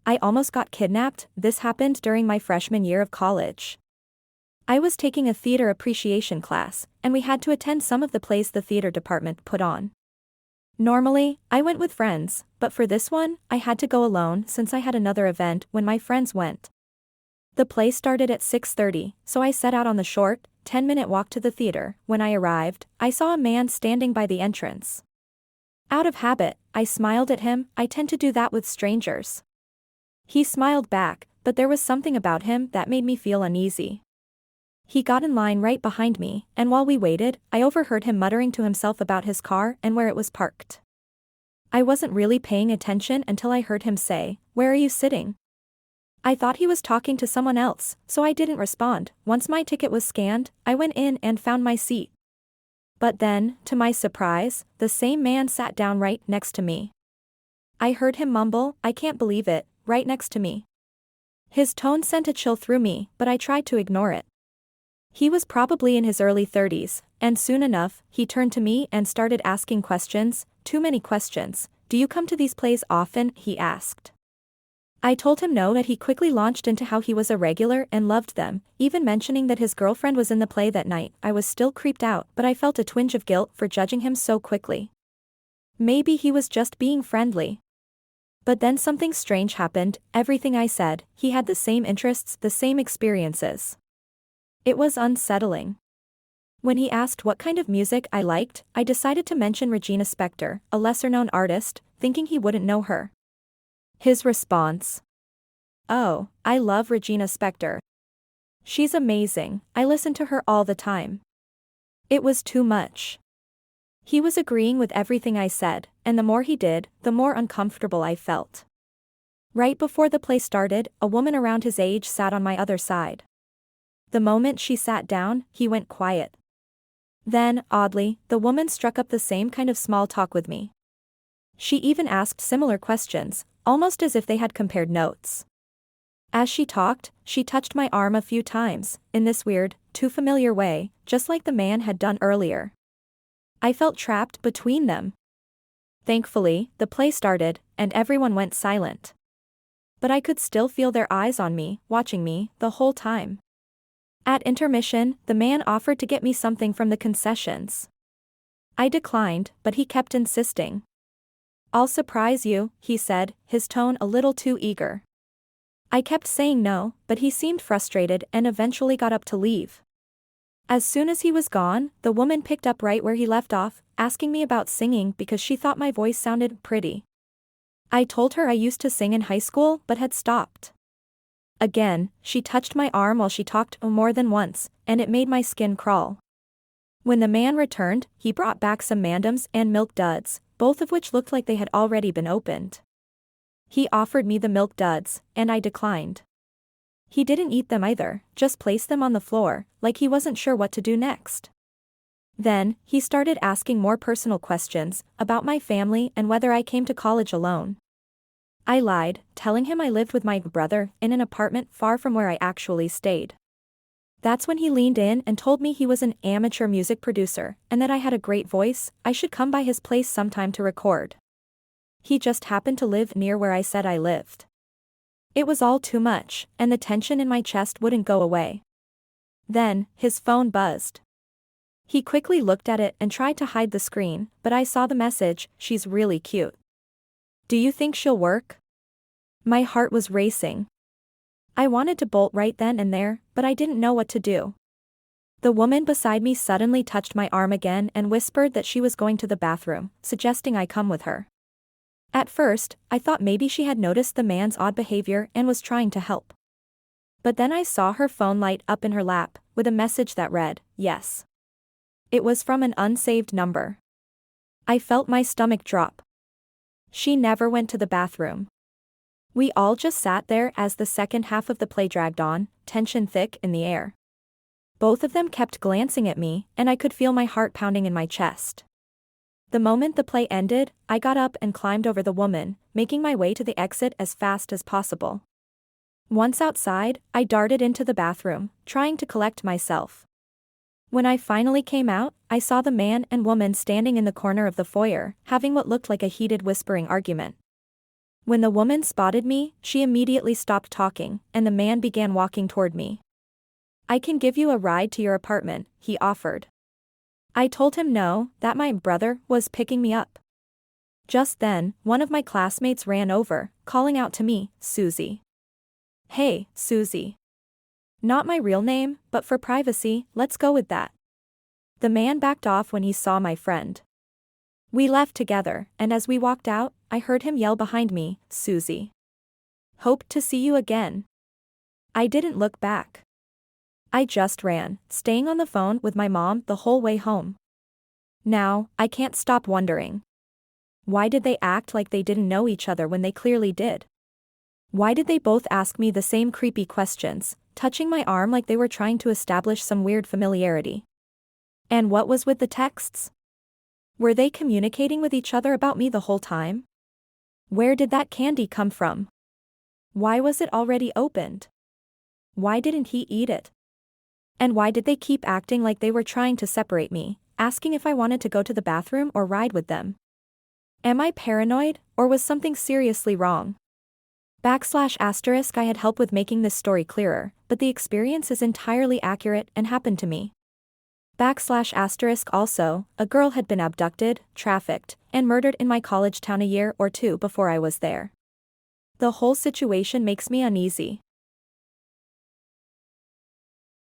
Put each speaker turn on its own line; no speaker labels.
I almost got kidnapped. This happened during my freshman year of college. I was taking a theater appreciation class, and we had to attend some of the plays the theater department put on. Normally, I went with friends, but for this one, I had to go alone since I had another event when my friends went. The play started at 6:30, so I set out on the short, 10-minute walk to the theater. When I arrived, I saw a man standing by the entrance. Out of habit, I smiled at him. I tend to do that with strangers. He smiled back, but there was something about him that made me feel uneasy. He got in line right behind me, and while we waited, I overheard him muttering to himself about his car and where it was parked. I wasn't really paying attention until I heard him say, "Where are you sitting?" I thought he was talking to someone else, so I didn't respond. Once my ticket was scanned, I went in and found my seat. But then, to my surprise, the same man sat down right next to me. I heard him mumble, "I can't believe it," right next to me. His tone sent a chill through me, but I tried to ignore it. He was probably in his early 30s, and soon enough, he turned to me and started asking questions, too many questions. "Do you come to these plays often?" he asked. I told him no, that he quickly launched into how he was a regular and loved them, even mentioning that his girlfriend was in the play that night. I was still creeped out, but I felt a twinge of guilt for judging him so quickly. Maybe he was just being friendly. But then something strange happened. Everything I said, he had the same interests, the same experiences. It was unsettling. When he asked what kind of music I liked, I decided to mention Regina Spektor, a lesser-known artist, thinking he wouldn't know her. His response: "Oh, I love Regina Spektor. She's amazing, I listen to her all the time." It was too much. He was agreeing with everything I said, and the more he did, the more uncomfortable I felt. Right before the play started, a woman around his age sat on my other side. The moment she sat down, he went quiet. Then, oddly, the woman struck up the same kind of small talk with me. She even asked similar questions, almost as if they had compared notes. As she talked, she touched my arm a few times, in this weird, too familiar way, just like the man had done earlier. I felt trapped between them. Thankfully, the play started, and everyone went silent. But I could still feel their eyes on me, watching me, the whole time. At intermission, the man offered to get me something from the concessions. I declined, but he kept insisting. "I'll surprise you," he said, his tone a little too eager. I kept saying no, but he seemed frustrated and eventually got up to leave. As soon as he was gone, the woman picked up right where he left off, asking me about singing because she thought my voice sounded pretty. I told her I used to sing in high school but had stopped. Again, she touched my arm while she talked more than once, and it made my skin crawl. When the man returned, he brought back some M&Ms and Milk Duds, both of which looked like they had already been opened. He offered me the Milk Duds, and I declined. He didn't eat them either, just placed them on the floor, like he wasn't sure what to do next. Then, he started asking more personal questions, about my family and whether I came to college alone. I lied, telling him I lived with my brother, in an apartment far from where I actually stayed. That's when he leaned in and told me he was an amateur music producer, and that I had a great voice, I should come by his place sometime to record. He just happened to live near where I said I lived. It was all too much, and the tension in my chest wouldn't go away. Then, his phone buzzed. He quickly looked at it and tried to hide the screen, but I saw the message, "She's really cute. Do you think she'll work?" My heart was racing. I wanted to bolt right then and there, but I didn't know what to do. The woman beside me suddenly touched my arm again and whispered that she was going to the bathroom, suggesting I come with her. At first, I thought maybe she had noticed the man's odd behavior and was trying to help. But then I saw her phone light up in her lap, with a message that read, "Yes." It was from an unsaved number. I felt my stomach drop. She never went to the bathroom. We all just sat there as the second half of the play dragged on, tension thick in the air. Both of them kept glancing at me, and I could feel my heart pounding in my chest. The moment the play ended, I got up and climbed over the woman, making my way to the exit as fast as possible. Once outside, I darted into the bathroom, trying to collect myself. When I finally came out, I saw the man and woman standing in the corner of the foyer, having what looked like a heated whispering argument. When the woman spotted me, she immediately stopped talking, and the man began walking toward me. "I can give you a ride to your apartment," he offered. I told him no, that my brother was picking me up. Just then, one of my classmates ran over, calling out to me, "Susie." "Hey, Susie." Not my real name, but for privacy, let's go with that. The man backed off when he saw my friend. We left together, and as we walked out, I heard him yell behind me, "Susie. Hope to see you again." I didn't look back. I just ran, staying on the phone with my mom the whole way home. Now, I can't stop wondering. Why did they act like they didn't know each other when they clearly did? Why did they both ask me the same creepy questions, touching my arm like they were trying to establish some weird familiarity? And what was with the texts? Were they communicating with each other about me the whole time? Where did that candy come from? Why was it already opened? Why didn't he eat it? And why did they keep acting like they were trying to separate me, asking if I wanted to go to the bathroom or ride with them? Am I paranoid, or was something seriously wrong? / I had help with making this story clearer, but the experience is entirely accurate and happened to me. / Also, a girl had been abducted, trafficked, and murdered in my college town a year or two before I was there. The whole situation makes me uneasy.